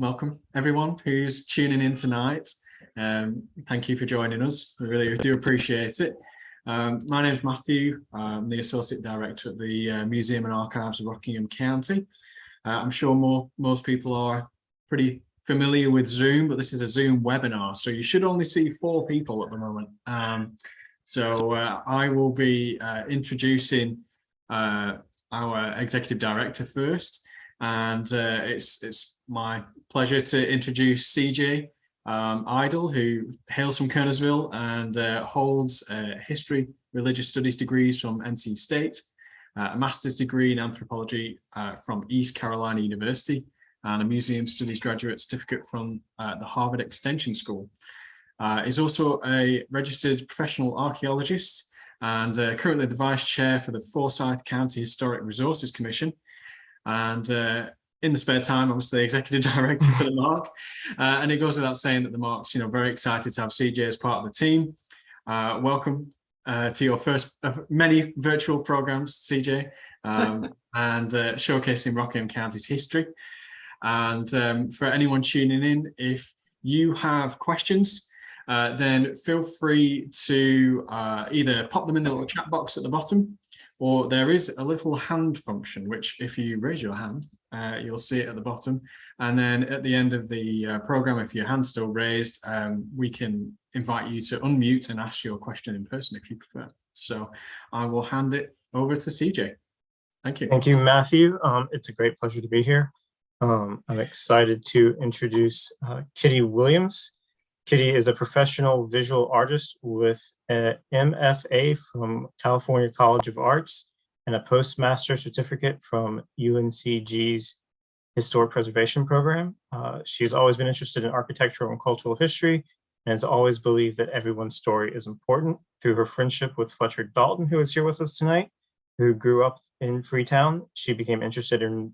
welcome everyone who's tuning in tonight. Thank you for joining us. We really do appreciate it. My name is Matthew. I'm the Associate Director at the Museum and Archives of Rockingham County. I'm sure most people are pretty familiar with Zoom, but this is a Zoom webinar, so you should only see 4 people at the moment. I will be introducing our Executive Director first, and it's my pleasure to introduce CJ Idle, who hails from Kernersville and holds a History Religious Studies degrees from NC State, a master's degree in anthropology from East Carolina University, and a Museum Studies graduate certificate from the Harvard Extension School. He's also a registered professional archaeologist and currently the Vice Chair for the Forsyth County Historic Resources Commission. And in the spare time, obviously Executive Director for the MARC. And it goes without saying that the MARC's, very excited to have CJ as part of the team. Welcome to your first of many virtual programs, CJ, and showcasing Rockingham County's history. And for anyone tuning in, if you have questions, then feel free to either pop them in the little chat box at the bottom, or there is a little hand function, which if you raise your hand, you'll see it at the bottom. And then at the end of the program, if your hand's still raised, we can invite you to unmute and ask your question in person if you prefer. So I will hand it over to CJ. Thank you. Thank you, Matthew. It's a great pleasure to be here. I'm excited to introduce Kitty Williams. Kitty is a professional visual artist with an MFA from California College of Arts and a postmaster certificate from UNCG's Historic Preservation Program. She's always been interested in architectural and cultural history and has always believed that everyone's story is important. Through her friendship with Fletcher Dalton, who is here with us tonight, who grew up in Freetown, she became interested in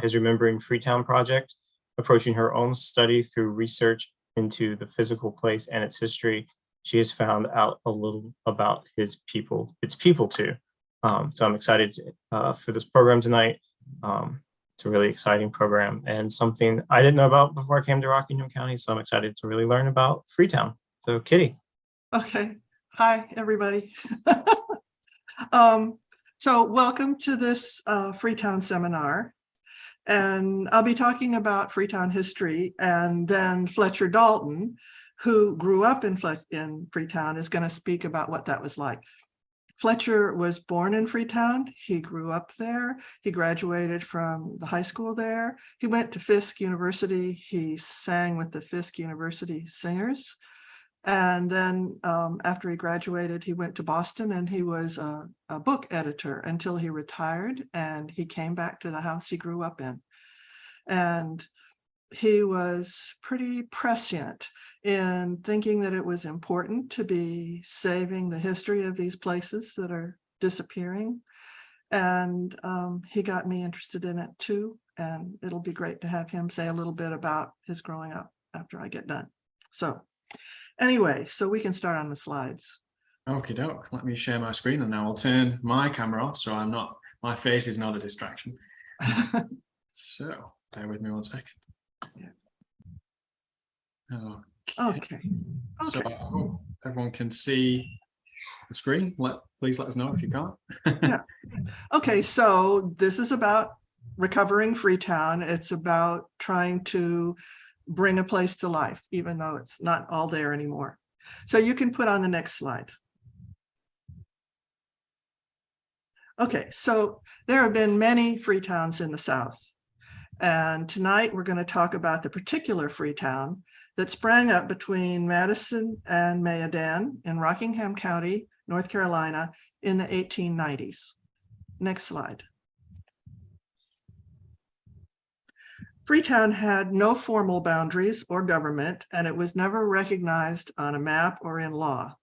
his Remembering Freetown project, approaching her own study through research into the physical place and its history. She has found out a little about its people too. So I'm excited for this program tonight. It's a really exciting program and something I didn't know about before I came to Rockingham County. So I'm excited to really learn about Freetown. So Kitty. Okay. Hi, everybody. So welcome to this Freetown seminar. And I'll be talking about Freetown history, and then Fletcher Dalton, who grew up in Freetown, is going to speak about what that was like. Fletcher was born in Freetown. He grew up there. He graduated from the high school there. He went to Fisk University. He sang with the Fisk University Singers. And then after he graduated, he went to Boston and he was a book editor until he retired, and he came back to the house he grew up in. And he was pretty prescient in thinking that it was important to be saving the history of these places that are disappearing. And he got me interested in it too. And it'll be great to have him say a little bit about his growing up after I get done. So anyway, so we can start on the slides. Okie doke. Let me share my screen, and now I'll turn my camera off so my face is not a distraction. So bear with me 1 second. Yeah. Okay. So I hope everyone can see the screen. Please let us know if you can't. Yeah. Okay, so this is about recovering Freetown. It's about trying to bring a place to life, even though it's not all there anymore. So you can put on the next slide. Okay, so there have been many Freetowns in the South. And tonight we're going to talk about the particular Freetown that sprang up between Madison and Mayodan in Rockingham County, North Carolina in the 1890s. Next slide. Freetown had no formal boundaries or government, and it was never recognized on a map or in law.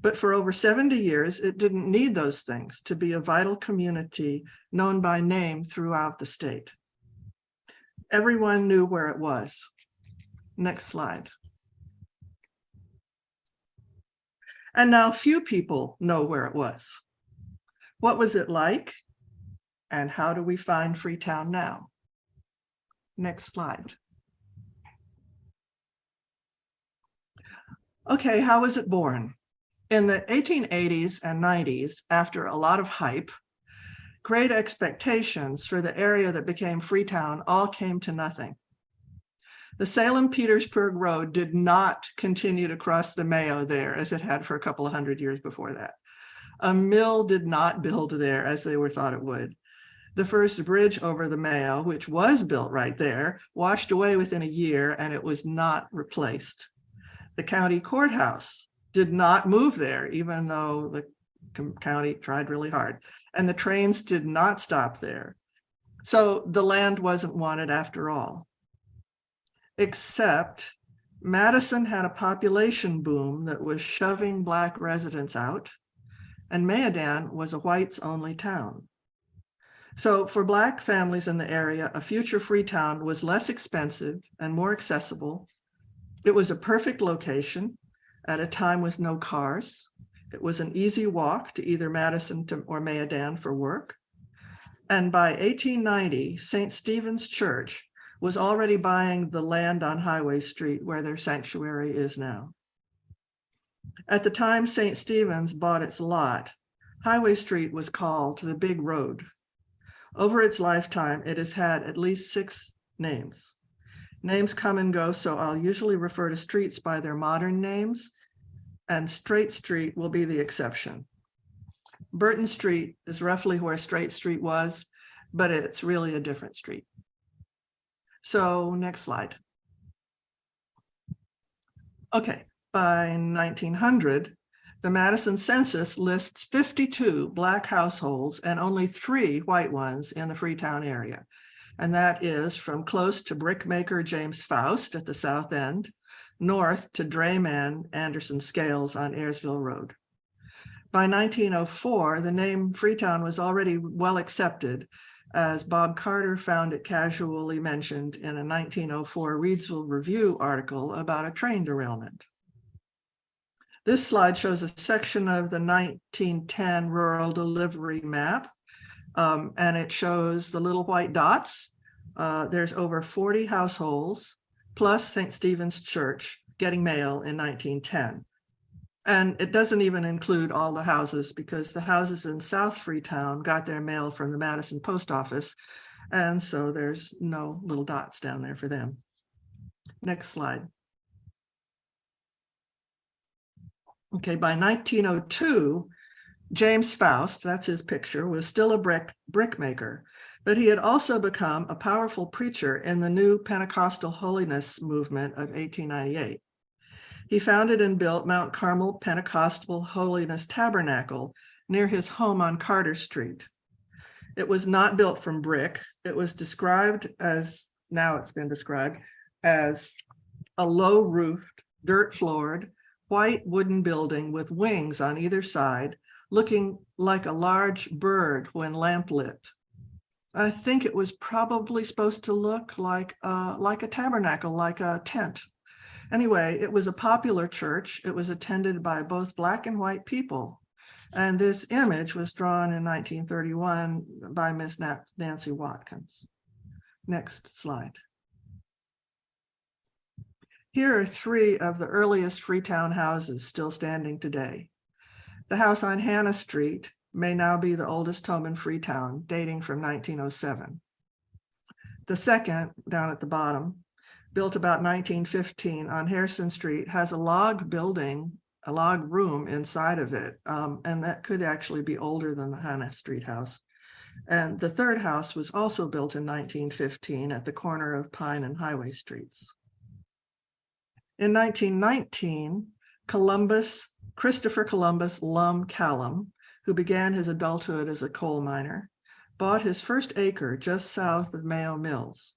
But for over 70 years, it didn't need those things to be a vital community known by name throughout the state. Everyone knew where it was. Next slide. And now few people know where it was. What was it like? And how do we find Freetown now? Next slide. Okay, how was it born? In the 1880s and 90s, after a lot of hype, great expectations for the area that became Freetown all came to nothing. The Salem-Petersburg Road did not continue to cross the Mayo there as it had for a couple of hundred years before that. A mill did not build there as they were thought it would. The first bridge over the Mayo, which was built right there, washed away within a year and it was not replaced. The county courthouse did not move there, even though the county tried really hard. And the trains did not stop there. So the land wasn't wanted after all. Except Madison had a population boom that was shoving Black residents out, and Mayodan was a whites only town. So for Black families in the area, a future Freetown was less expensive and more accessible. It was a perfect location at a time with no cars. It was an easy walk to either Madison or Mayodan for work. And by 1890, St. Stephen's Church was already buying the land on Highway Street where their sanctuary is now. At the time St. Stephen's bought its lot, Highway Street was called the Big Road. Over its lifetime, it has had at least 6 names. Names come and go, so I'll usually refer to streets by their modern names, and Straight Street will be the exception. Burton Street is roughly where Straight Street was, but it's really a different street. So next slide. Okay, by 1900, the Madison census lists 52 Black households and only 3 white ones in the Freetown area. And that is from close to brickmaker James Foust at the south end, north to drayman Anderson Scales on Ayersville Road. By 1904, the name Freetown was already well accepted, as Bob Carter found it casually mentioned in a 1904 Reedsville Review article about a train derailment. This slide shows a section of the 1910 rural delivery map, and it shows the little white dots. There's over 40 households, plus St. Stephen's Church getting mail in 1910. And it doesn't even include all the houses, because the houses in South Freetown got their mail from the Madison Post Office. And so there's no little dots down there for them. Next slide. Okay, by 1902, James Foust, that's his picture, was still a brickmaker, but he had also become a powerful preacher in the new Pentecostal Holiness movement of 1898. He founded and built Mount Carmel Pentecostal Holiness Tabernacle near his home on Carter Street. It was not built from brick. It was described as, now it's been described as a low-roofed, dirt-floored, white wooden building with wings on either side, looking like a large bird when lamplit. I think it was probably supposed to look like a tabernacle, like a tent. Anyway, it was a popular church. It was attended by both Black and white people. And this image was drawn in 1931 by Miss Nancy Watkins. Next slide. Here are 3 of the earliest Freetown houses still standing today. The house on Hannah Street may now be the oldest home in Freetown, dating from 1907. The second, down at the bottom, built about 1915 on Harrison Street, has a log building, a log room inside of it, and that could actually be older than the Hannah Street house. And the third house was also built in 1915 at the corner of Pine and Highway Streets. In 1919, Christopher Columbus Lum Callum, who began his adulthood as a coal miner, bought his first acre just south of Mayo Mills.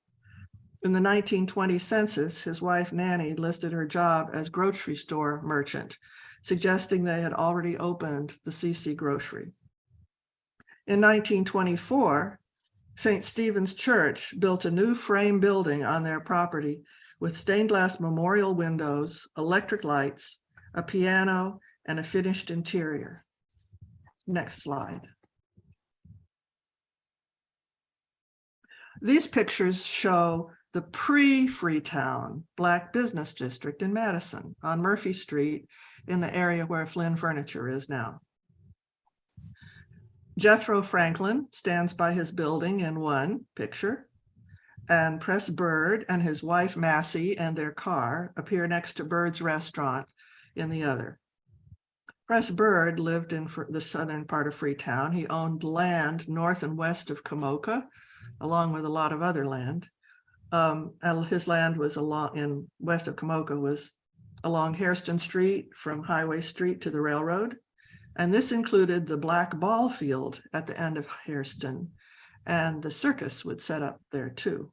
In the 1920 census, his wife Nanny listed her job as grocery store merchant, suggesting they had already opened the CC Grocery. In 1924, St. Stephen's Church built a new frame building on their property with stained glass memorial windows, electric lights, a piano, and a finished interior. Next slide. These pictures show the pre-Freetown Black Business District in Madison on Murphy Street in the area where Flynn Furniture is now. Jethro Franklin stands by his building in one picture, and Press Bird and his wife Massey and their car appear next to Bird's restaurant in the other. Press Bird lived in the southern part of Freetown. He owned land north and west of Kamoka, along with a lot of other land. His land was west of Kamoka was along Hairston Street from Highway Street to the railroad. And this included the black ball field at the end of Hairston, and the circus would set up there too.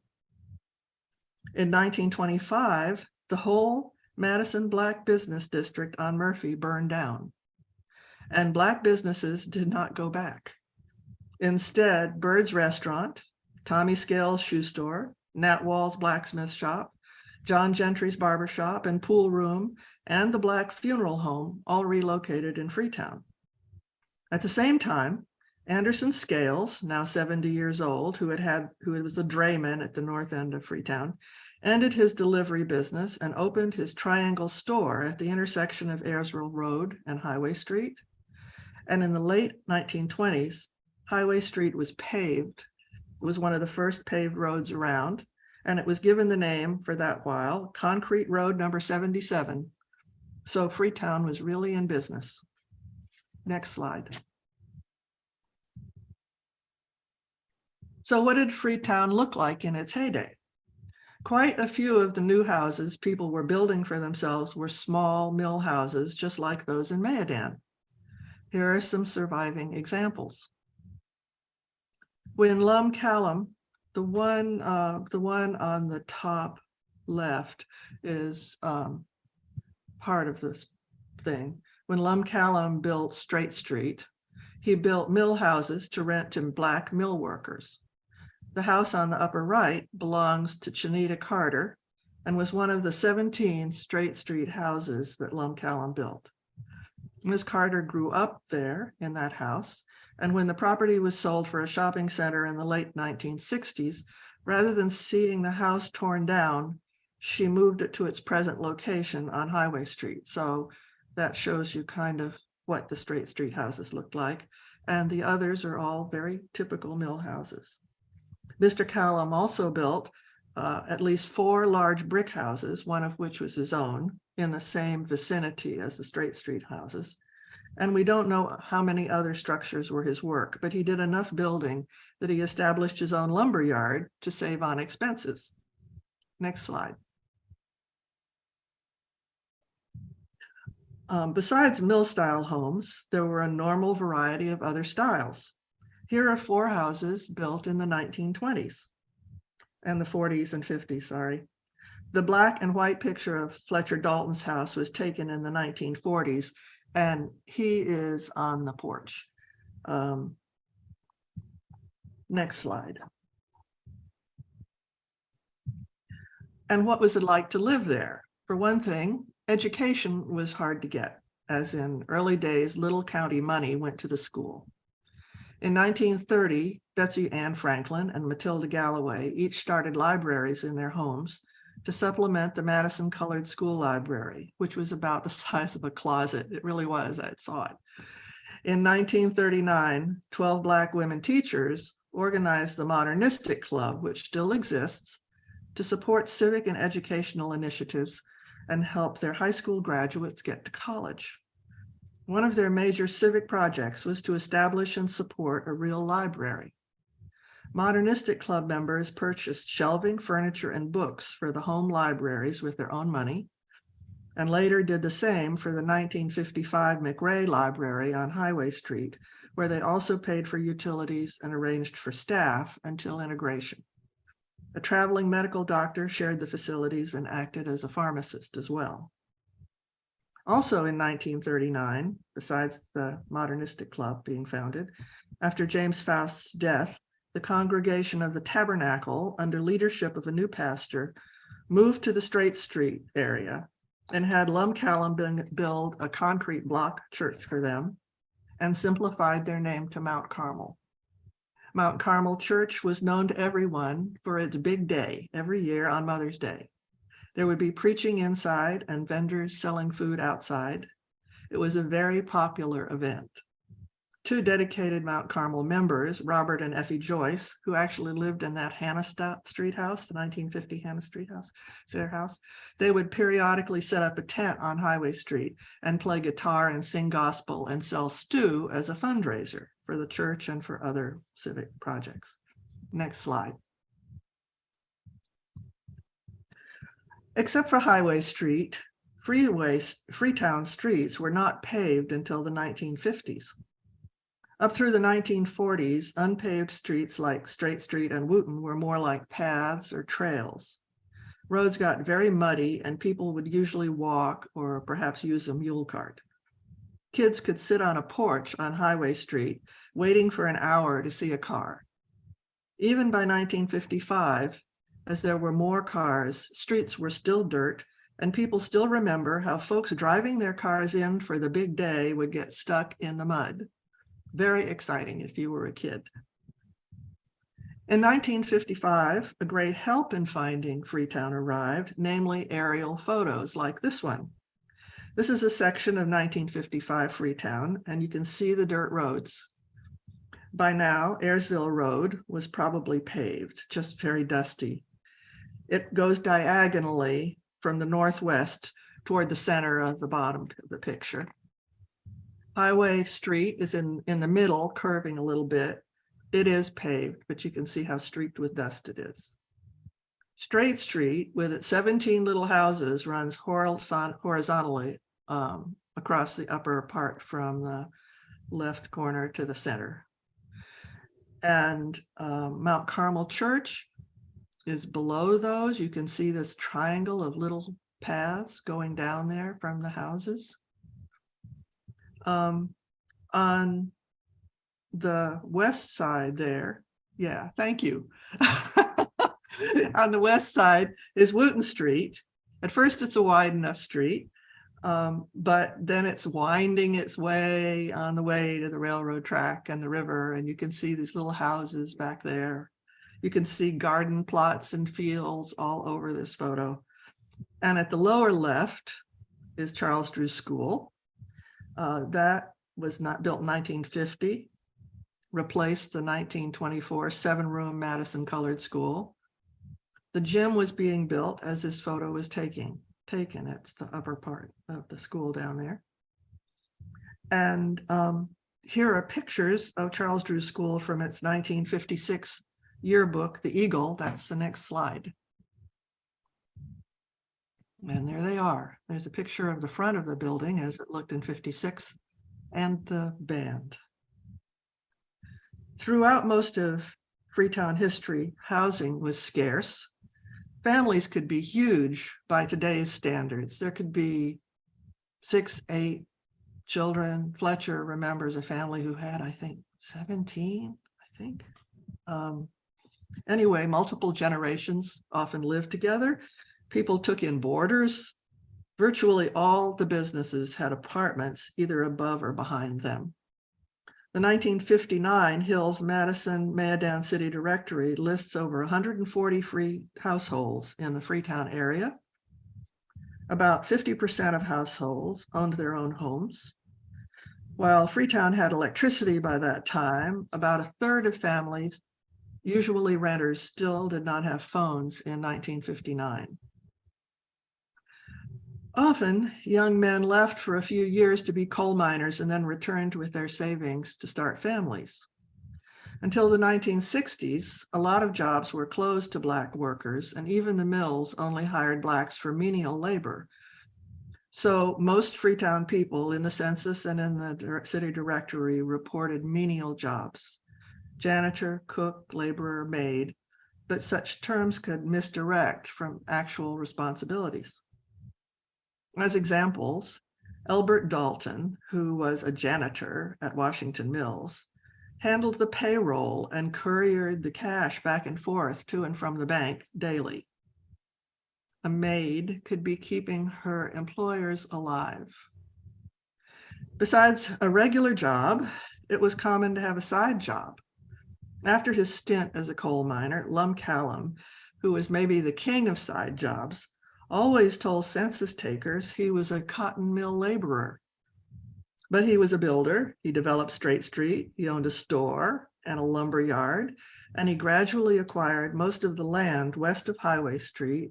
In 1925, the whole Madison Black Business District on Murphy burned down, and Black businesses did not go back. Instead, Bird's Restaurant, Tommy Scales Shoe Store, Nat Wall's Blacksmith Shop, John Gentry's Barber Shop and Pool Room, and the Black Funeral Home all relocated in Freetown. At the same time, Anderson Scales, now 70 years old, who was a drayman at the north end of Freetown, ended his delivery business and opened his Triangle store at the intersection of Ayresville Road and Highway Street. And in the late 1920s, Highway Street was paved. It was one of the first paved roads around, and it was given the name for that while, Concrete Road number 77. So Freetown was really in business. Next slide. So what did Freetown look like in its heyday? Quite a few of the new houses people were building for themselves were small mill houses, just like those in Mayodan. Here are some surviving examples. When Lum Callum, the one on the top left is part of this thing. When Lum Callum built Straight Street, he built mill houses to rent to Black mill workers. The house on the upper right belongs to Chinita Carter and was one of the 17 Straight Street houses that Lum Callum built. Ms. Carter grew up there in that house, and when the property was sold for a shopping center in the late 1960s, rather than seeing the house torn down, she moved it to its present location on Highway Street. So that shows you kind of what the Straight Street houses looked like. And the others are all very typical mill houses. Mr. Callum also built at least 4 large brick houses, one of which was his own, in the same vicinity as the Straight Street houses. And we don't know how many other structures were his work, but he did enough building that he established his own lumber yard to save on expenses. Next slide. Besides mill-style homes, there were a normal variety of other styles. Here are 4 houses built in the 1920s and the 40s and 50s, sorry. The black and white picture of Fletcher Dalton's house was taken in the 1940s, and he is on the porch. Next slide. And what was it like to live there? For one thing, education was hard to get, as in early days, little county money went to the school. In 1930, Betsy Ann Franklin and Matilda Galloway each started libraries in their homes to supplement the Madison Colored School Library, which was about the size of a closet. It really was, I saw it. In 1939, 12 Black women teachers organized the Modernistic Club, which still exists, to support civic and educational initiatives and help their high school graduates get to college. One of their major civic projects was to establish and support a real library. Modernistic Club members purchased shelving, furniture, and books for the home libraries with their own money, and later did the same for the 1955 McRae Library on Highway Street, where they also paid for utilities and arranged for staff until integration. A traveling medical doctor shared the facilities and acted as a pharmacist as well. Also in 1939, besides the Modernistic Club being founded, after James Foust's death, the congregation of the Tabernacle, under leadership of a new pastor, moved to the Straight Street area and had Lum Callum build a concrete block church for them and simplified their name to Mount Carmel. Mount Carmel Church was known to everyone for its big day every year on Mother's Day. There would be preaching inside and vendors selling food outside. It was a very popular event. Two dedicated Mount Carmel members, Robert and Effie Joyce, who actually lived in that Hannah Street house, the 1950 Hannah Street house, their house, they would periodically set up a tent on Highway Street and play guitar and sing gospel and sell stew as a fundraiser for the church and for other civic projects. Next slide. Except for Highway Street, Freetown streets were not paved until the 1950s. Up through the 1940s, unpaved streets like Straight Street and Wooten were more like paths or trails. Roads got very muddy and people would usually walk or perhaps use a mule cart. Kids could sit on a porch on Highway Street, waiting for an hour to see a car. Even by 1955, as there were more cars, streets were still dirt, and people still remember how folks driving their cars in for the big day would get stuck in the mud. Very exciting if you were a kid. In 1955, a great help in finding Freetown arrived, namely aerial photos like this one. This is a section of 1955 Freetown, and you can see the dirt roads. By now, Ayersville Road was probably paved, just very dusty. It goes diagonally from the northwest toward the center of the bottom of the picture. Highway Street is in the middle, curving a little bit. It is paved, but you can see how streaked with dust it is. Straight Street, with its 17 little houses, runs horizontally across the upper part from the left corner to the center. And Mount Carmel Church is below those. You can see this triangle of little paths going down there from the houses. On the west side there, yeah, thank you. On the west side is Wooten Street. At first, it's a wide enough street, but then it's winding its way on the way to the railroad track and the river, and you can see these little houses back there. You can see garden plots and fields all over this photo. And at the lower left is Charles Drew School. That was not built in 1950, replaced the 1924 7-room Madison Colored School. The gym was being built as this photo was taken. It's the upper part of the school down there. And here are pictures of Charles Drew School from its 1956 yearbook, The Eagle. That's the next slide. And there they are. There's a picture of the front of the building as it looked in 56 and the band. Throughout most of Freetown history, housing was scarce. Families could be huge by today's standards. There could be 6, 8 children. Fletcher remembers a family who had, I think, 17, Anyway, multiple generations often lived together. People took in boarders. Virtually all the businesses had apartments either above or behind them. The 1959 Hills Madison Maedan City Directory lists over 140 free households in the Freetown area. About 50% of households owned their own homes. While Freetown had electricity by that time, about a third of families, usually renters, still did not have phones in 1959. Often, young men left for a few years to be coal miners and then returned with their savings to start families. Until the 1960s, a lot of jobs were closed to Black workers, and even the mills only hired Blacks for menial labor. So most Freetown people in the census and in the city directory reported menial jobs: janitor, cook, laborer, maid, but such terms could misdirect from actual responsibilities. As examples, Elbert Dalton, who was a janitor at Washington Mills, handled the payroll and couriered the cash back and forth to and from the bank daily. A maid could be keeping her employers alive. Besides a regular job, it was common to have a side job. After his stint as a coal miner, Lum Callum, who was maybe the king of side jobs, always told census takers he was a cotton mill laborer. But he was a builder. He developed Straight Street. He owned a store and a lumber yard, and he gradually acquired most of the land west of Highway Street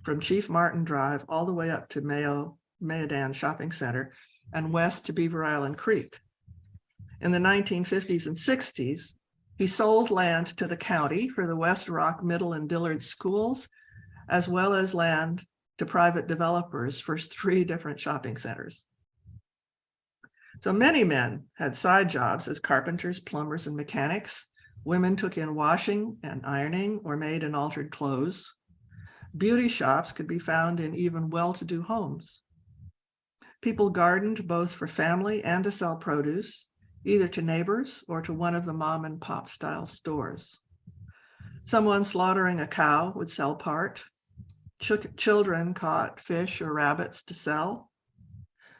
from Chief Martin Drive all the way up to Mayodan Shopping Center and west to Beaver Island Creek. In the 1950s and 60s, he sold land to the county for the West Rock Middle and Dillard schools, as well as land to private developers for 3 different shopping centers. So many men had side jobs as carpenters, plumbers, and mechanics. Women took in washing and ironing or made and altered clothes. Beauty shops could be found in even well-to-do homes. People gardened both for family and to sell produce, either to neighbors or to one of the mom and pop style stores. Someone slaughtering a cow would sell part. Children caught fish or rabbits to sell.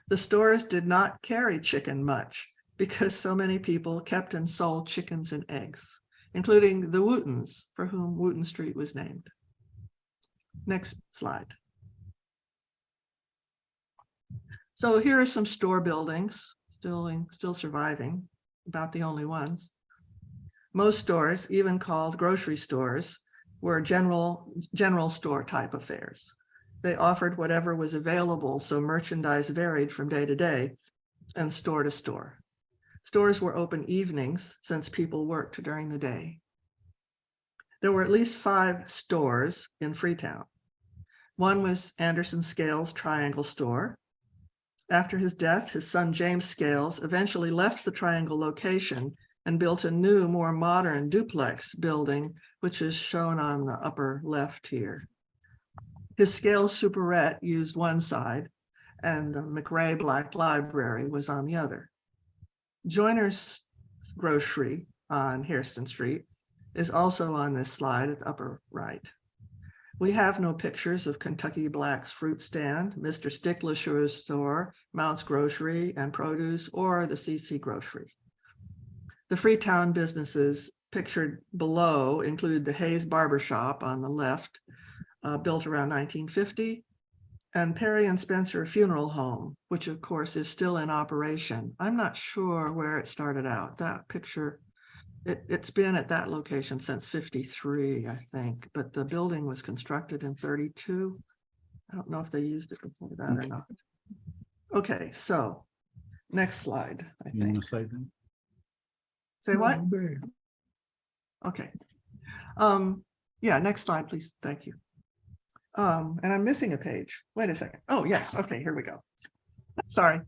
The stores did not carry chicken much because so many people kept and sold chickens and eggs, including the Wootons, for whom Wooton Street was named. Next slide. So here are some store buildings still surviving, about the only ones. Most stores, even called grocery stores, were general store type affairs. They offered whatever was available, so merchandise varied from day to day and store to store. Stores were open evenings since people worked during the day. There were at least 5 stores in Freetown. One was Anderson Scales' Triangle Store. After his death, his son James Scales eventually left the Triangle location and built a new, more modern duplex building, which is shown on the upper left here. His Scales Superette used one side, and the McRae Black Library was on the other. Joyner's Grocery on Hairston Street is also on this slide at the upper right. We have no pictures of Kentucky Black's fruit stand, Mr. Sticklisher's store, Mount's Grocery and Produce, or the CC Grocery. The Freetown businesses pictured below include the Hayes Barbershop on the left, built around 1950, and Perry and Spencer Funeral Home, which of course is still in operation. I'm not sure where it started out. That picture, it's been at that location since 53, I think, but the building was constructed in 32. I don't know if they used it before that or not. Okay, so next slide, I think. You want to say that? Say what? Okay. Yeah, next slide, please. Thank you. And I'm missing a page. Wait a second. Oh, yes. Okay, here we go. Sorry.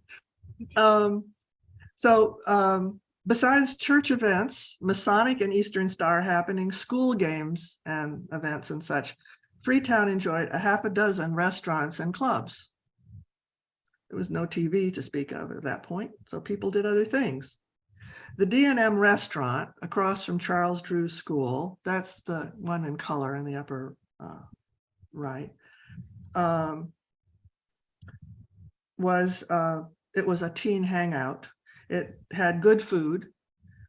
Besides church events, Masonic and Eastern Star happenings, school games and events and such, Freetown enjoyed a half a dozen restaurants and clubs. There was no TV to speak of at that point, so people did other things. The D&M restaurant across from Charles Drew School, that's the one in color in the upper right, it was a teen hangout. It had good food,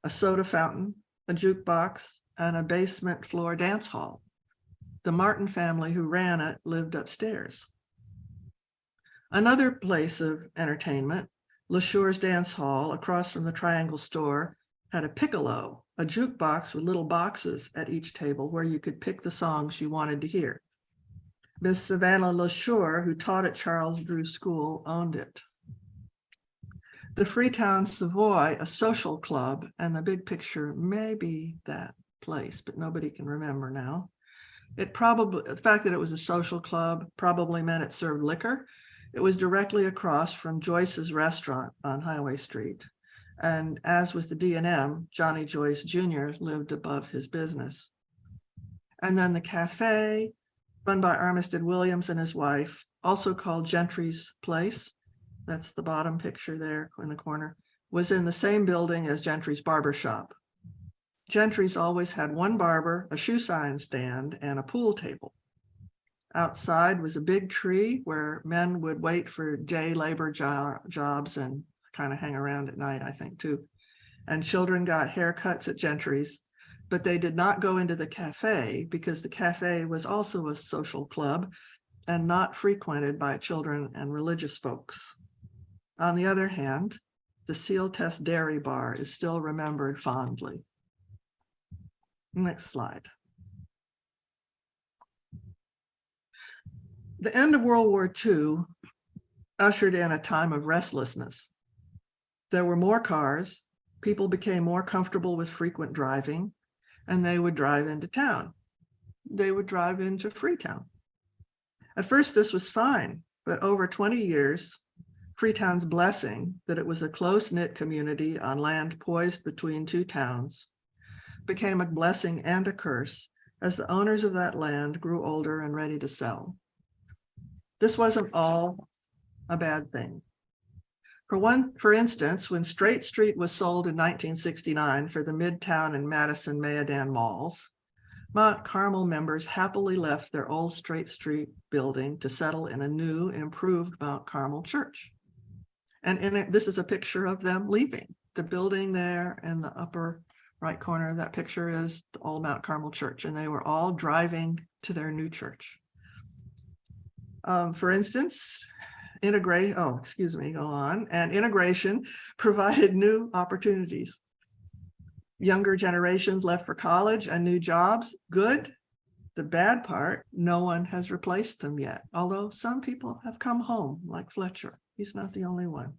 a soda fountain, a jukebox, and a basement floor dance hall. The Martin family who ran it lived upstairs. Another place of entertainment, LeSure's Dance Hall across from the Triangle store, had a piccolo, a jukebox with little boxes at each table where you could pick the songs you wanted to hear. Miss Savannah LeSure, who taught at Charles Drew School, owned it. The Freetown Savoy, a social club, and the big picture may be that place, but nobody can remember now. The fact that it was a social club probably meant it served liquor. It was directly across from Joyce's restaurant on Highway Street. And as with the D&M, Johnny Joyce Jr. lived above his business. And then the cafe, run by Armistead Williams and his wife, also called Gentry's Place, that's the bottom picture there in the corner, was in the same building as Gentry's Barbershop. Gentry's always had one barber, a shoe sign stand, and a pool table. Outside was a big tree where men would wait for day labor jobs and kind of hang around at night, I think, too. And children got haircuts at Gentry's. but they did not go into the cafe because the cafe was also a social club and not frequented by children and religious folks. On the other hand, the Seal Test Dairy Bar is still remembered fondly. Next slide. The end of World War II ushered in a time of restlessness. There were more cars, people became more comfortable with frequent driving, and they would drive into town. They would drive into Freetown. At first, this was fine, but over 20 years, Freetown's blessing that it was a close-knit community on land poised between two towns became a blessing and a curse as the owners of that land grew older and ready to sell. This wasn't all a bad thing. For instance, when Straight Street was sold in 1969 for the Midtown and Madison Maedan malls, Mount Carmel members happily left their old Straight Street building to settle in a new, improved Mount Carmel church. And this is a picture of them leaving. The building there in the upper right corner of that picture is the old Mount Carmel church, and they were all driving to their new church. For instance, integration provided new opportunities. Younger generations left for college and new jobs. Good. The bad part, no one has replaced them yet, although some people have come home, like Fletcher. He's not the only one.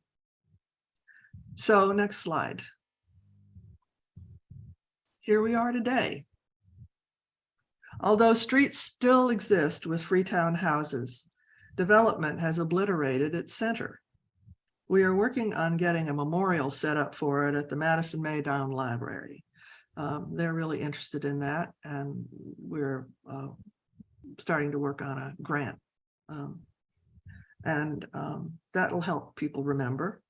So next slide. Here we are today. Although streets still exist with Freetown houses, development has obliterated its center. We are working on getting a memorial set up for it at the Madison Maedan Library. They're really interested in that, and we're starting to work on a grant. That'll help people remember.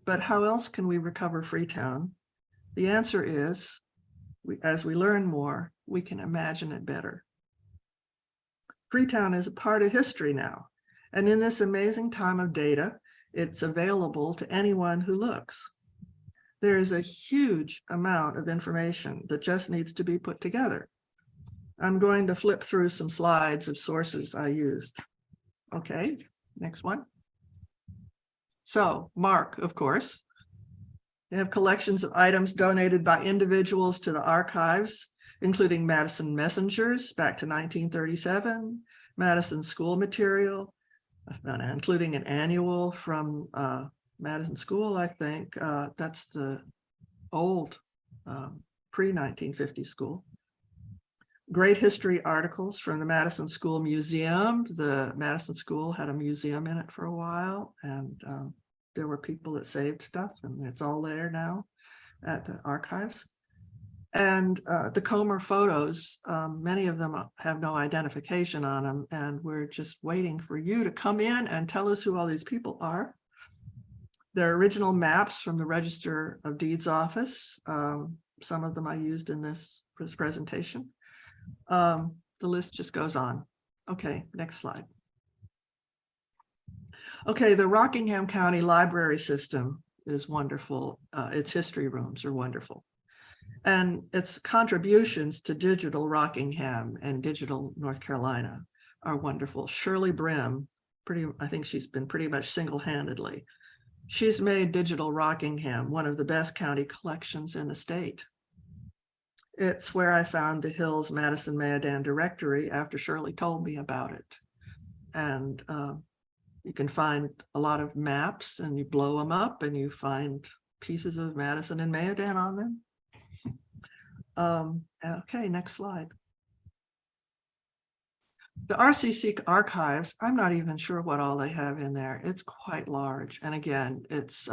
But how else can we recover Freetown? The answer is, as we learn more, we can imagine it better. Freetown is a part of history now, and in this amazing time of data, it's available to anyone who looks. There is a huge amount of information that just needs to be put together. I'm going to flip through some slides of sources I used. Okay, next one. So, MARC, of course. They have collections of items donated by individuals to the archives, including Madison Messengers back to 1937, Madison school material, including an annual from Madison School, I think. That's the old pre-1950 school. Great history articles from the Madison School Museum. The Madison School had a museum in it for a while, and there were people that saved stuff, and it's all there now at the archives. And the Comer photos, many of them have no identification on them, and we're just waiting for you to come in and tell us who all these people are. They're original maps from the Register of Deeds office. Some of them I used in this presentation. The list just goes on. Okay, next slide. Okay, the Rockingham County library system is wonderful. Its history rooms are wonderful. And its contributions to Digital Rockingham and Digital North Carolina are wonderful. Shirley Brim, I think she's been pretty much single-handedly. She's made Digital Rockingham one of the best county collections in the state. It's where I found the Hills Madison Maedan directory after Shirley told me about it. And you can find a lot of maps, and you blow them up and you find pieces of Madison and Maedan on them. Okay, next slide. The RCC archives, I'm not even sure what all they have in there. It's quite large. And again, it's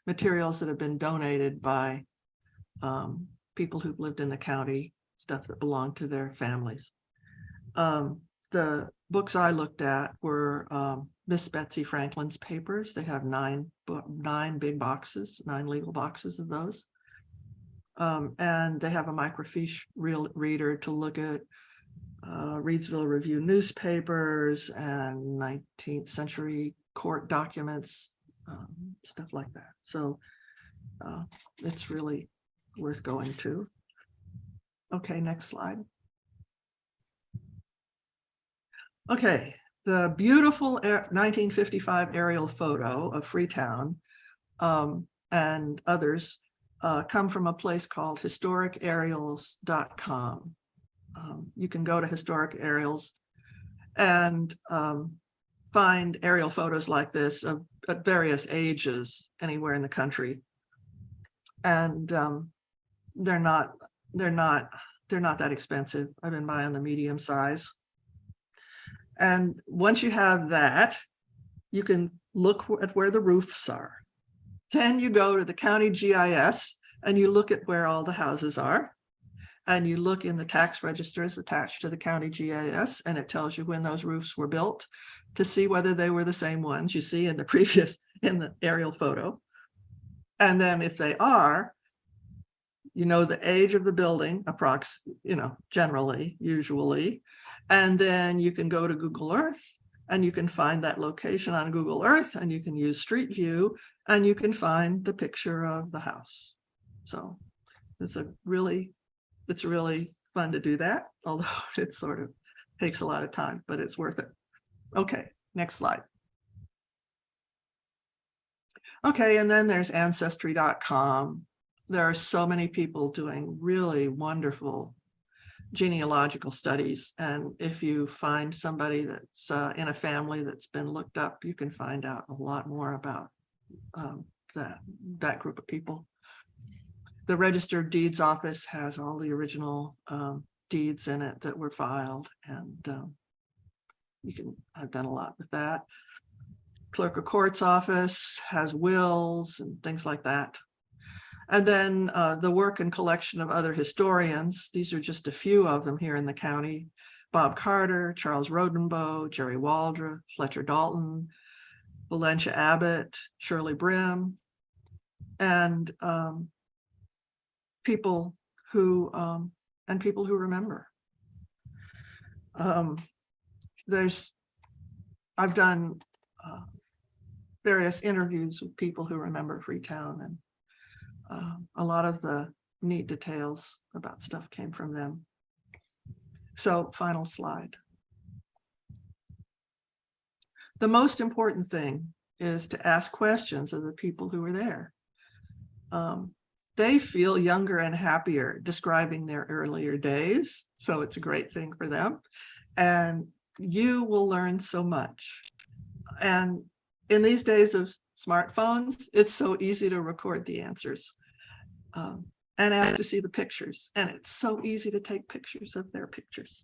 materials that have been donated by people who've lived in the county, stuff that belonged to their families. The books I looked at were Miss Betsy Franklin's papers. They have nine big boxes, 9 legal boxes of those. And they have a microfiche reader to look at Reedsville Review newspapers and 19th century court documents, stuff like that. So it's really worth going to. Okay, next slide. Okay, the beautiful 1955 aerial photo of Freetown and others come from a place called historicaerials.com. You can go to Historic Aerials and find aerial photos like this at various ages anywhere in the country. And they're not that expensive. I've been buying the medium size. And once you have that, you can look at where the roofs are. Then you go to the county GIS and you look at where all the houses are. And you look in the tax registers attached to the county GIS, and it tells you when those roofs were built to see whether they were the same ones you see in the aerial photo. And then if they are, you know the age of the building, generally, usually. And then you can go to Google Earth and you can find that location on Google Earth, and you can use Street View and you can find the picture of the house. So it's really fun to do that, although it sort of takes a lot of time, but it's worth it. Okay, next slide. Okay, and then there's ancestry.com. There are so many people doing really wonderful genealogical studies. And if you find somebody that's in a family that's been looked up, you can find out a lot more about that group of people. The Registered Deeds Office has all the original deeds in it that were filed, and I've done a lot with that. Clerk of Court's office has wills and things like that. And then the work and collection of other historians. These are just a few of them here in the county. Bob Carter, Charles Rodenbow, Jerry Waldrop, Fletcher Dalton, Valencia Abbott, Shirley Brim, and people who remember. I've done various interviews with people who remember Freetown, and a lot of the neat details about stuff came from them. So, final slide. The most important thing is to ask questions of the people who are there. They feel younger and happier describing their earlier days, so it's a great thing for them. And you will learn so much. And in these days of smartphones, it's so easy to record the answers and ask to see the pictures. And it's so easy to take pictures of their pictures.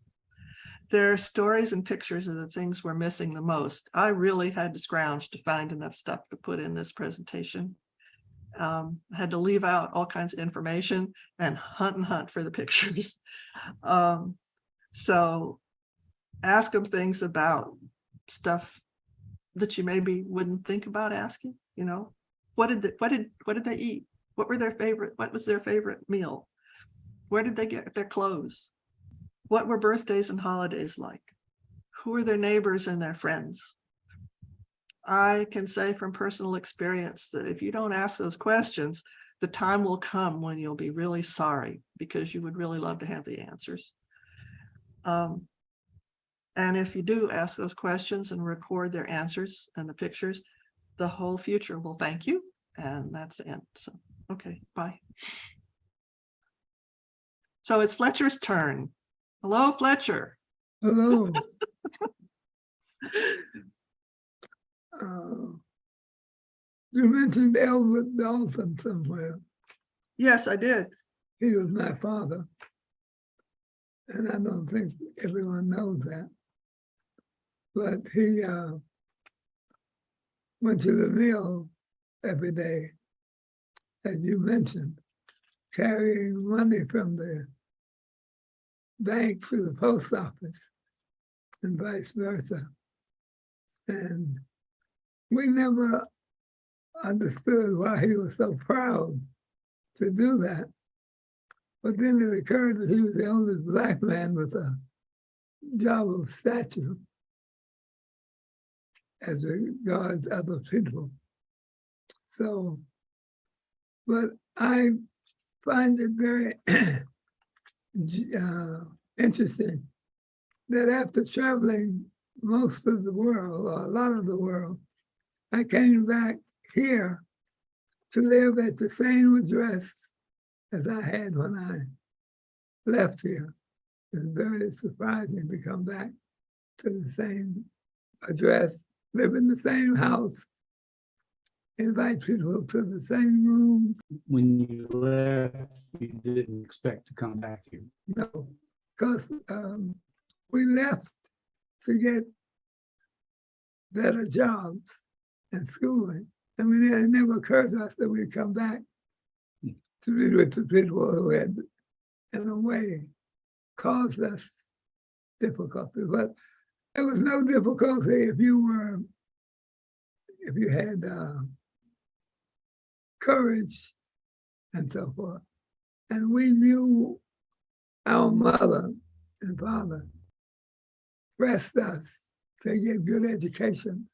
Their stories and pictures are the things we're missing the most. I really had to scrounge to find enough stuff to put in this presentation. I had to leave out all kinds of information and hunt for the pictures. So ask them things about stuff that you maybe wouldn't think about asking. You know, what did they eat? What was their favorite meal? Where did they get their clothes? What were birthdays and holidays like? Who were their neighbors and their friends? I can say from personal experience that if you don't ask those questions, the time will come when you'll be really sorry, because you would really love to have the answers. And if you do ask those questions and record their answers and the pictures, the whole future will thank you. And that's the end. So, okay, bye. So it's Fletcher's turn. Hello, Fletcher. Hello. You mentioned Elwood Dalton somewhere. Yes, I did. He was my father. And I don't think everyone knows that. But he went to the mill every day, as you mentioned, carrying money from the bank to the post office and vice versa. And we never understood why he was so proud to do that. But then it occurred that he was the only Black man with a job of stature as regards other people. So, but I find it very interesting that after traveling most of the world, or a lot of the world, I came back here to live at the same address as I had when I left here. It's very surprising to come back to the same address, live in the same house, invite people to the same rooms. When you left, you didn't expect to come back here. No, because we left to get better jobs and schooling. I mean, it never occurred to us that we'd come back to be with the people who had, in a way, caused us difficulty. But there was no difficulty if you had courage and so forth. And we knew our mother and father pressed us to get good education,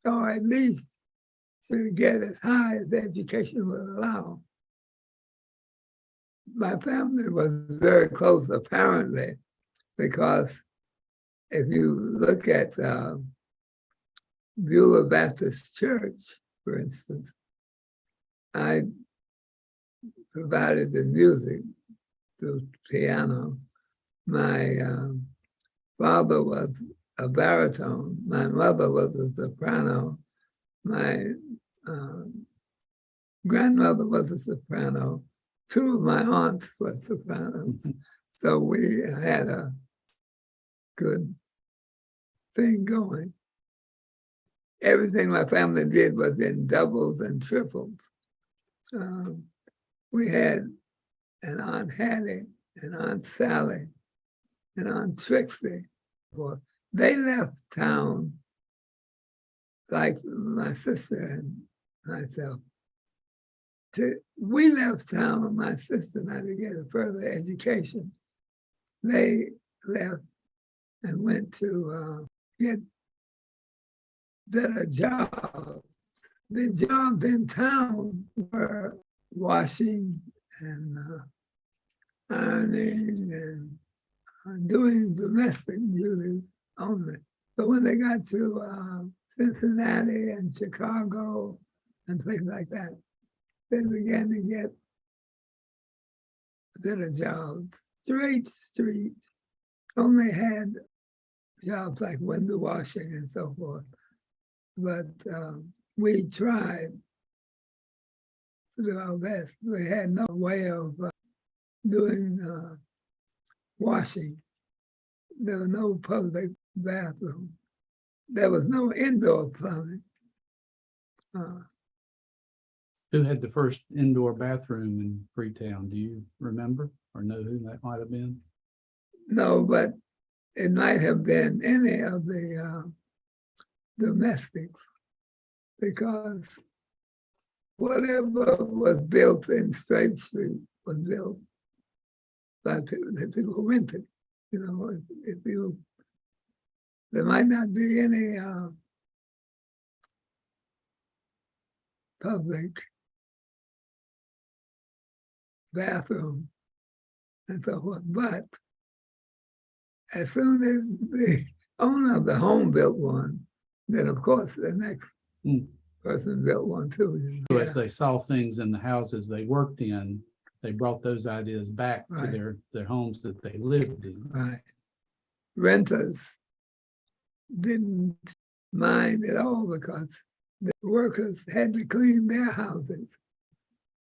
or at least to get as high as education would allow. My family was very close, apparently, because if you look at Beulah Baptist Church, for instance, I provided the music, the piano. My father was a baritone. My mother was a soprano. My grandmother was a soprano. Two of my aunts were sopranos. So we had a good thing going. Everything my family did was in doubles and triples. We had an Aunt Hattie, an Aunt Sally, and Aunt Trixie. Well, they left town, like my sister and myself. We left town, my sister and I, to get a further education. They left and went to get better jobs. The jobs in town were washing and ironing and doing domestic duties only. But when they got to Cincinnati and Chicago and things like that, they began to get better jobs. Straight Street only had jobs like window washing and so forth. But we tried to do our best. We had no way of doing washing. There was no public bathroom. There was no indoor plumbing. Who had the first indoor bathroom in Freetown? Do you remember or know who that might have been? No, but it might have been any of the domestics, because whatever was built in Straight Street was built by people that people rented. You know, if you, there might not be any public bathroom and so forth, but as soon as the owner of the home built one, then of course the next person built one too. You know? So as they saw things in the houses they worked in, they brought those ideas back to their homes that they lived in. Right. Renters didn't mind at all because the workers had to clean their houses.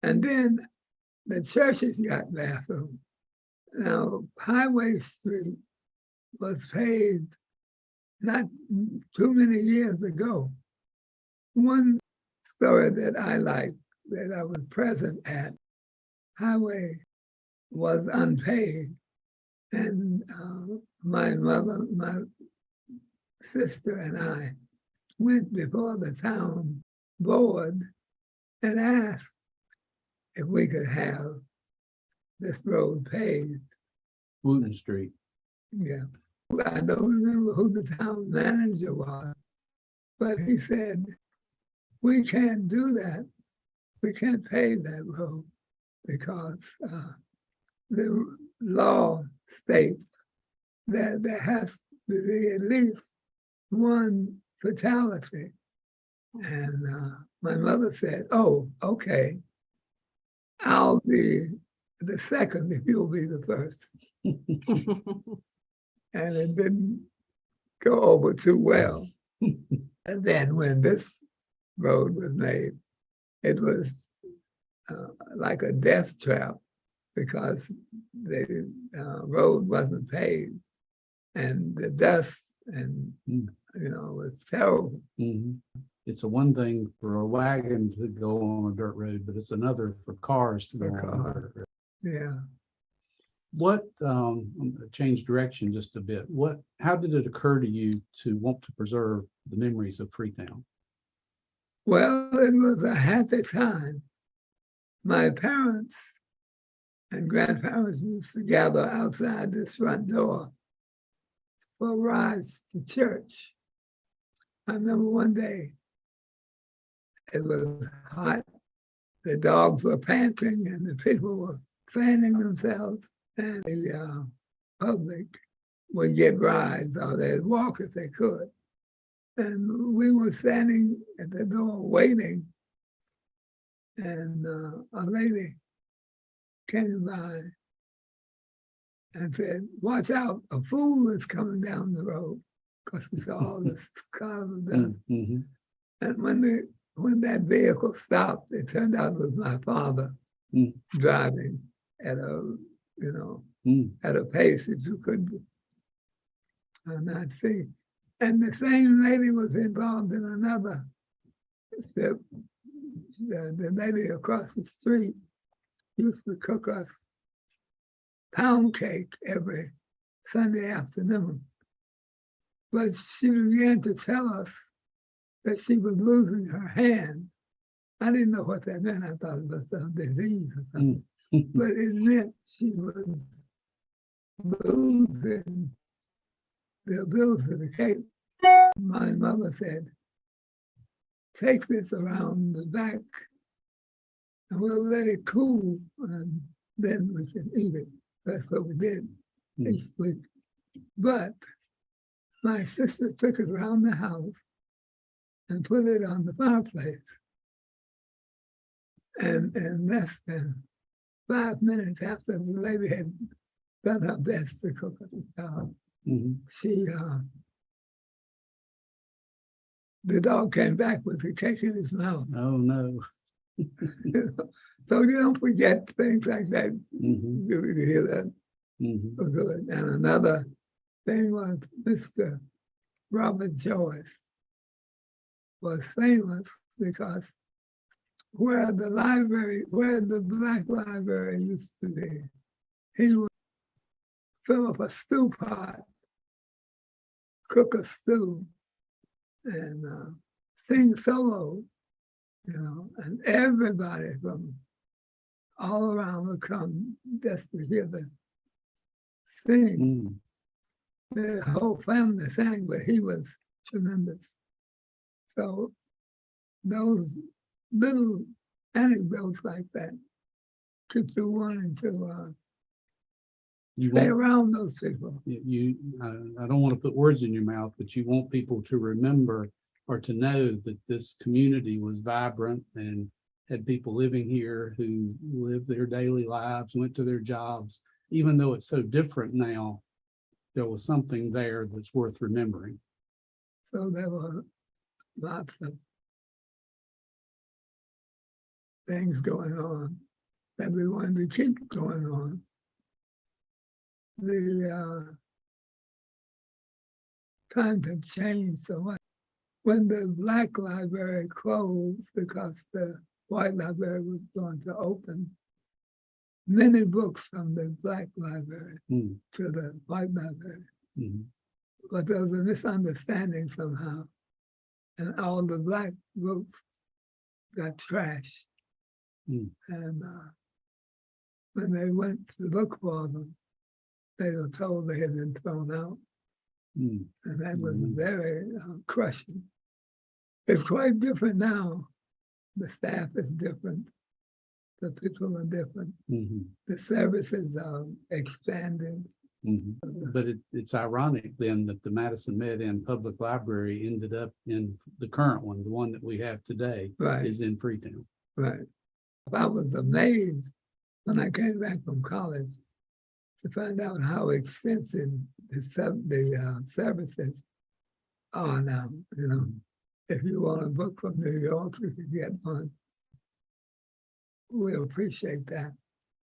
And then the churches got bathrooms. Now, Highway Street was paved not too many years ago. One story that I like, that I was present at, Highway was unpaved. And my mother, my sister and I went before the town board and asked if we could have this road paved. Wooten Street. Yeah. I don't remember who the town manager was, but he said, we can't do that. We can't pave that road because the law states that there has to be at least one fatality. And my mother said, "Oh, okay, I'll be the second if you'll be the first." And it didn't go over too well. And then when this road was made, it was like a death trap because the road wasn't paved, and the dust and was terrible. It's a one thing for a wagon to go on a dirt road, but it's another for cars to go on a dirt road. Yeah. What change direction just a bit? How did it occur to you to want to preserve the memories of Freetown? Well, it was a happy time. My parents and grandparents used to gather outside this front door for rides to church. I remember one day, it was hot, the dogs were panting and the people were fanning themselves, and the public would get rides or they'd walk if they could. And we were standing at the door waiting, and a lady came by and said, "Watch out, a fool is coming down the road," because we saw all this cloud of dust. And when that vehicle stopped, it turned out it was my father driving at a at a pace that you could not see. And the same lady was involved in another step. The lady across the street used to cook us pound cake every Sunday afternoon. But she began to tell us that she was losing her hand. I didn't know what that meant. I thought it was a disease or something. But it meant she was losing the ability to cake. My mother said, "Take this around the back and we'll let it cool and then we can eat it." That's what we did each week. But my sister took it around the house and put it on the fireplace. And less than 5 minutes after the lady had done her best to cook it, the dog came back with the cake in his mouth. Oh no. So you don't forget things like that. You hear that? Good. And another thing was Mr. Robert Joyce was famous because where the Black Library used to be, he would fill up a stew pot, cook a stew, and sing solos, and everybody from all around would come just to hear the sing. The whole family sang, but he was tremendous. So those little anecdotes like that keep you wanting to stay around those people. I don't want to put words in your mouth, but you want people to remember or to know that this community was vibrant and had people living here who lived their daily lives, went to their jobs. Even though it's so different now, there was something there that's worth remembering. So there were lots of things going on that we wanted to keep going on. The times have changed so much. When the Black Library closed because the White Library was going to open, many books from the Black Library to the White Library. But there was a misunderstanding somehow, and all the Black books got trashed. And when they went to look for them, they were told they had been thrown out. And that was very crushing. It's quite different now. The staff is different. the people are different. Mhm, The services expanded. mhm. But it's ironic then that the Madison Med End Public Library ended up in the current one, the one that we have today, Right, is in Freetown. right. I was amazed when I came back from college to find out how extensive the services are now. You know, if you want a book from New York, you can get one. We appreciate that.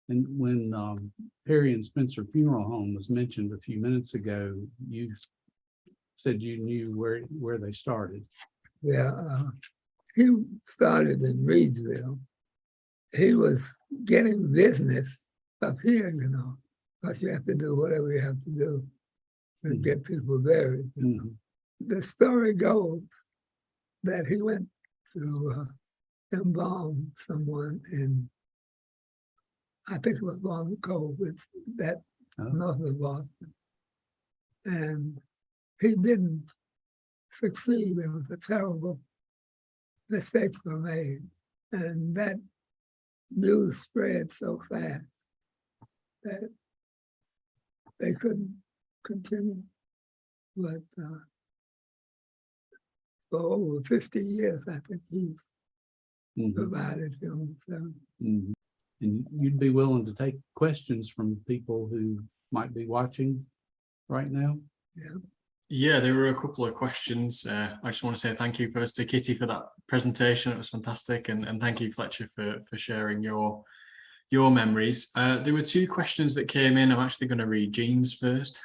And when Perry and Spencer Funeral Home was mentioned a few minutes ago, you said you knew where they started. Yeah, he started in Reedsville. He was getting business up here, you know, because you have to do whatever you have to do to get people buried. You know. The story goes that he went to embalm someone in, I think it was Long Cove, it's that north of Boston. And he didn't succeed. It was a terrible mistakes were made. And that news spread so fast that they couldn't continue. But for over 50 years, I think he's provided film. And you'd be willing to take questions from people who might be watching right now? Yeah. Yeah, there were a couple of questions. I just want to say thank you first to Kitty for that presentation. It was fantastic, and thank you, Fletcher, for sharing your memories. There were two questions that came in. I'm actually going to read Jean's first.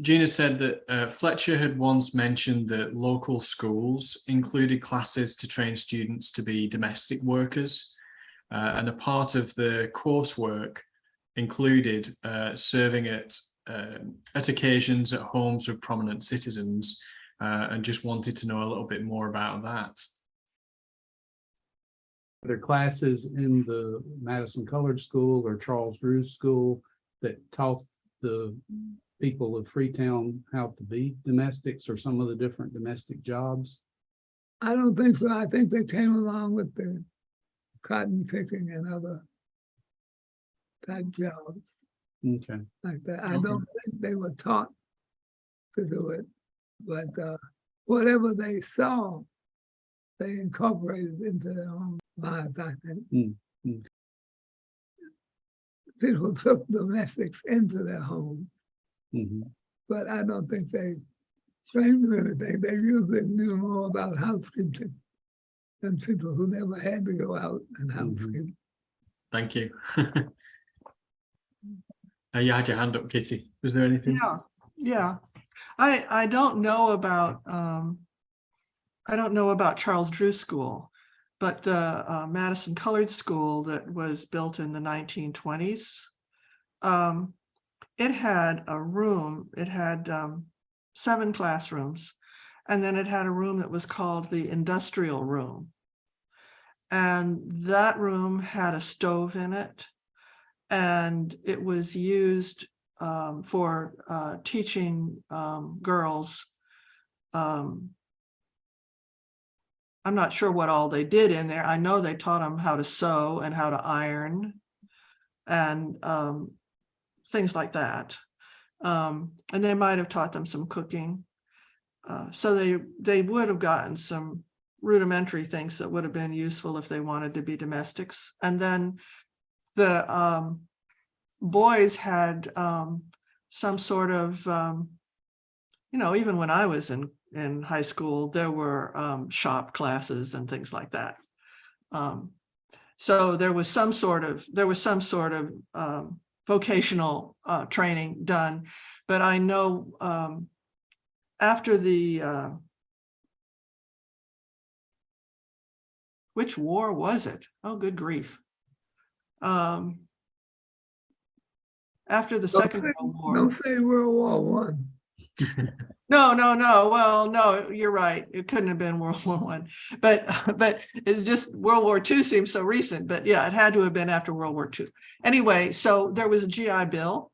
Gina said that Fletcher had once mentioned that local schools included classes to train students to be domestic workers, and a part of the coursework included serving at occasions at homes of prominent citizens, and just wanted to know a little bit more about that. Are there classes in the Madison Colored School or Charles Drew School that taught the people of Freetown how to be domestics or some of the different domestic jobs? I don't think so. I think they came along with the cotton picking and other type jobs. Okay. Like that. I don't think they were taught to do it, but whatever they saw, they incorporated into their own lives, I think. People took domestics into their home, but I don't think they trained them anything. They usually knew more about housekeeping than people who never had to go out and housekeep. Thank you. You had your hand up, Kitty. Was there anything? Yeah. I don't know about Charles Drew School, but the Madison Colored School that was built in the 1920s, it had a room. It had 7 classrooms, and then it had a room that was called the industrial room. And that room had a stove in it, and it was used for teaching girls. I'm not sure what all they did in there. I know they taught them how to sew and how to iron and things like that. And they might have taught them some cooking. So they would have gotten some rudimentary things that would have been useful if they wanted to be domestics. And then the boys had some sort of, even when I was in high school, there were shop classes and things like that. So there was some sort of vocational training done, but I know after the which war was it? Oh, good grief! After the Second World War. Don't say World War I. No. Well, no, you're right. It couldn't have been World War I, but it's just World War II seems so recent. But yeah, it had to have been after World War II. Anyway, so there was a GI Bill,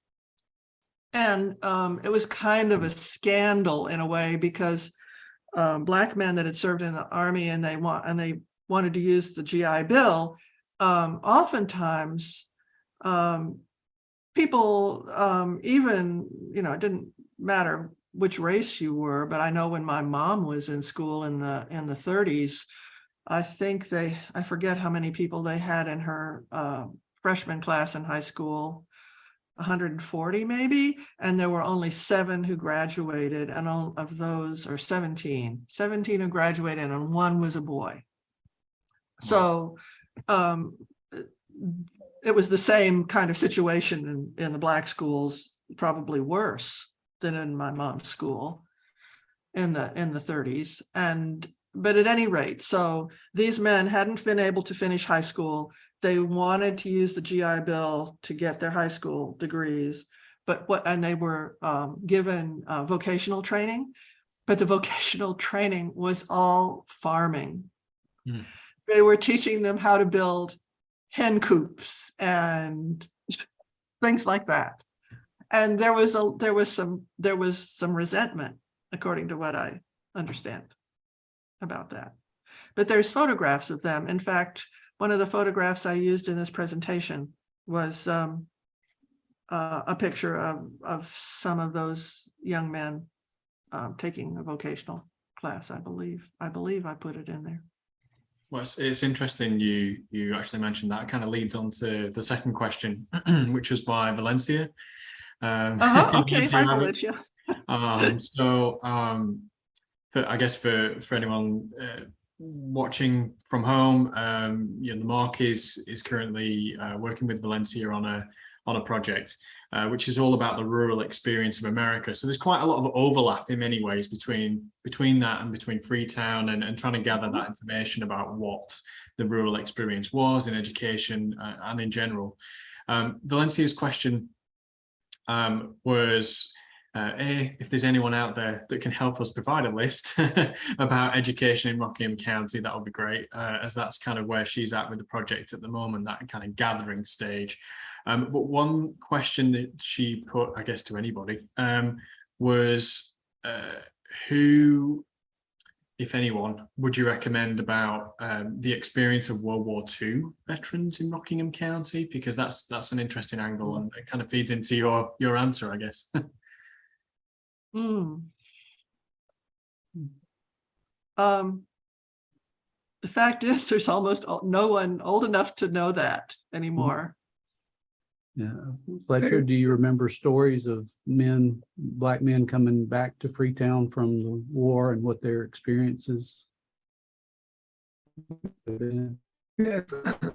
and it was kind of a scandal in a way because Black men that had served in the army and they wanted to use the GI Bill, oftentimes people, even, it didn't matter which race you were, but I know when my mom was in school in the 30s, I think I forget how many people they had in her freshman class in high school, 140 maybe, and there were only 7 who graduated, and all of those, or 17 who graduated, and 1 was a boy. So it was the same kind of situation in the Black schools, probably worse than in my mom's school in the 30s. But at any rate, so these men hadn't been able to finish high school. They wanted to use the GI Bill to get their high school degrees, and they were given vocational training, but the vocational training was all farming. Mm. They were teaching them how to build hen coops and things like that. And there was some resentment, according to what I understand about that. But there's photographs of them. In fact, one of the photographs I used in this presentation was a picture of some of those young men taking a vocational class. I believe I put it in there. Well, it's interesting you actually mentioned that. It kind of leads on to the second question, which was by Valencia. Okay, hi Valencia. But I guess for anyone watching from home, the MARC is currently working with Valencia on a project which is all about the rural experience of America. So there's quite a lot of overlap in many ways between that and between Freetown and trying to gather that information about what the rural experience was in education and in general. Valencia's question was, if there's anyone out there that can help us provide a list about education in Rockingham County, that would be great, as that's kind of where she's at with the project at the moment, that kind of gathering stage. But one question that she put, I guess, to anybody was who, if anyone, would you recommend about the experience of World War II veterans in Rockingham County? Because that's an interesting angle, and it kind of feeds into your answer, I guess. The fact is, there's almost no one old enough to know that anymore. Yeah. Fletcher, do you remember stories of Black men coming back to Freetown from the war and what their experiences have been? Yes. The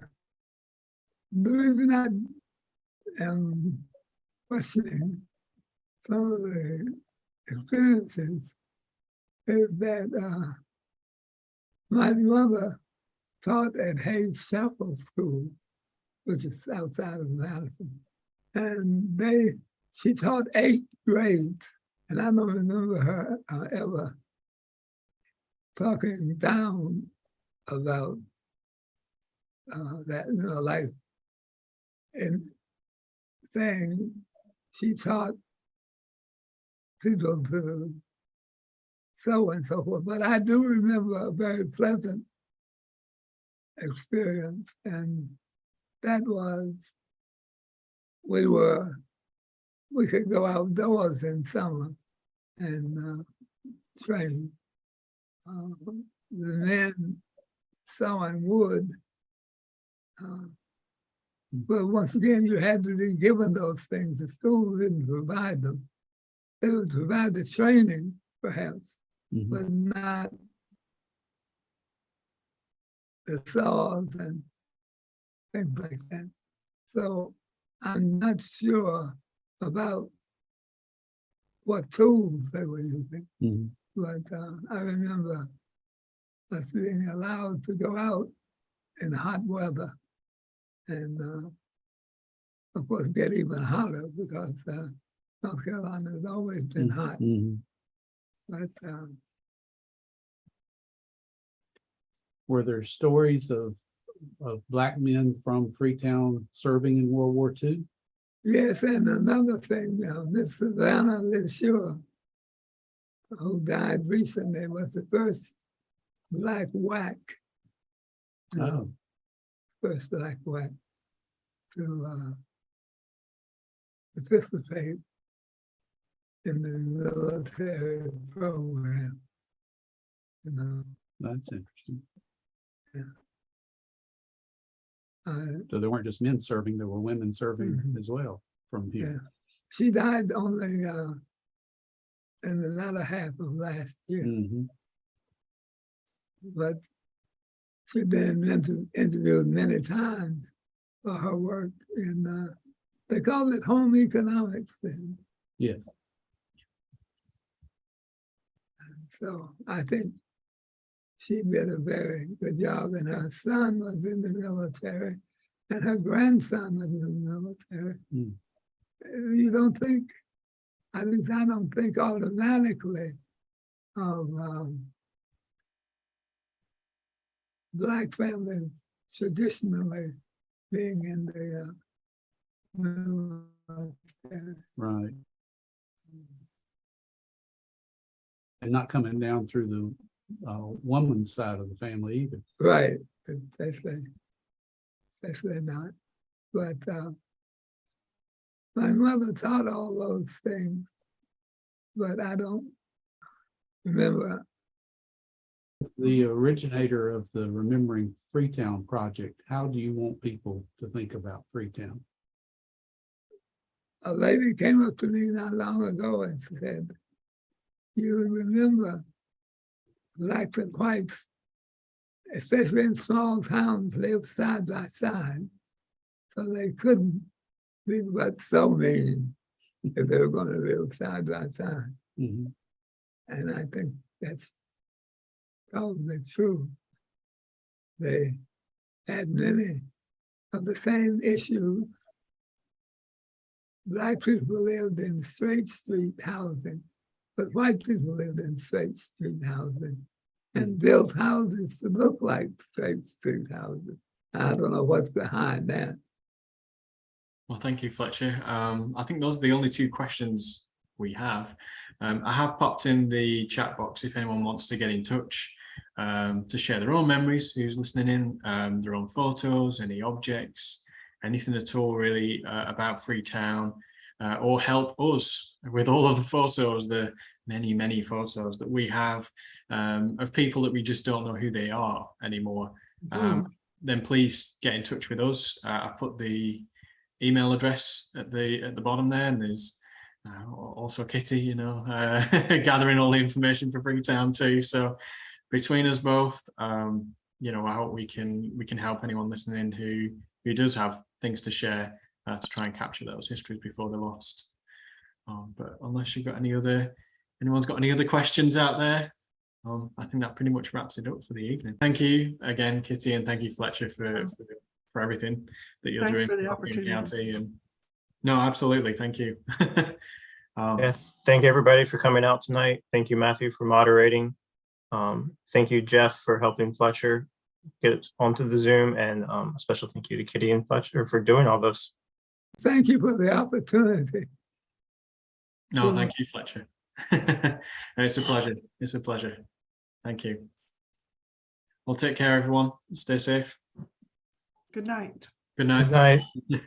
reason I am questioning some of the experiences is that my mother taught at Hayes Chapel School, which is outside of Madison, and she taught 8 grades, and I don't remember her ever talking down about that, like in saying she taught people to sew and so forth. But I do remember a very pleasant experience, and that was we could go outdoors in summer and train. The men sawing wood, but once again, you had to be given those things. The school didn't provide them. They would provide the training, perhaps, but not the saws and things like that. So I'm not sure about what tools they were using, but I remember us being allowed to go out in hot weather and of course get even hotter because North Carolina has always been hot. But were there stories of Black men from Freetown serving in World War II? Yes, and another thing, Miss Savannah LeSure, who died recently, was the first Black WAC Oh, first black white to participate in the military program. You know, that's interesting. I, So there weren't just men serving, there were women serving Mhm. as well from here. she died only in the latter half of last year, Mhm. but she'd been interviewed many times for her work in, they call it home economics then. Yes. So I think she did a very good job, and her son was in the military, and her grandson was in the military. Mm. You don't think, at least I don't think automatically of Black families traditionally being in the military. Right. And not coming down through the woman's side of the family either. Right, especially not. But my mother taught all those things, but I don't remember. The originator of the Remembering Freetown project, how do you want people to think about Freetown? A lady came up to me not long ago and said, you remember blacks and whites, especially in small towns, lived side by side. So they couldn't be but so mean if they were going to live side by side. Mhm. And I think that's probably true. They had many of the same issues. Black people lived in straight street housing, but white people lived in straight street housing and built houses to look like straight street houses. I don't know what's behind that. Well, thank you, Fletcher. I think those are the only two questions we have. I have popped in the chat box if anyone wants to get in touch to share their own memories, who's listening in, their own photos, any objects, anything at all really about Freetown, or help us with all of the photos, the many, many photos that we have of people that we just don't know who they are anymore. Then please get in touch with us. I put the email address at the bottom there, and there's also Kitty, you know, gathering all the information for Freetown too. So between us both, you know, I hope we can help anyone listening who does have things to share to try and capture those histories before they're lost. But unless you've got anyone's got any other questions out there, I think that pretty much wraps it up for the evening. Thank you again, Kitty, and thank you, Fletcher, for everything that you're doing Thanks for the Rockingham opportunity. County. And no, absolutely, thank you. Yes, thank everybody for coming out tonight. Thank you, Matthew, for moderating. Thank you, Jeff, for helping Fletcher get onto the Zoom, and a special thank you to Kitty and Fletcher for doing all this. Thank you for the opportunity. No, thank you, Fletcher. It's a pleasure. It's a pleasure. Thank you. Well, take care, everyone. Stay safe. Good night. Good night. Good night.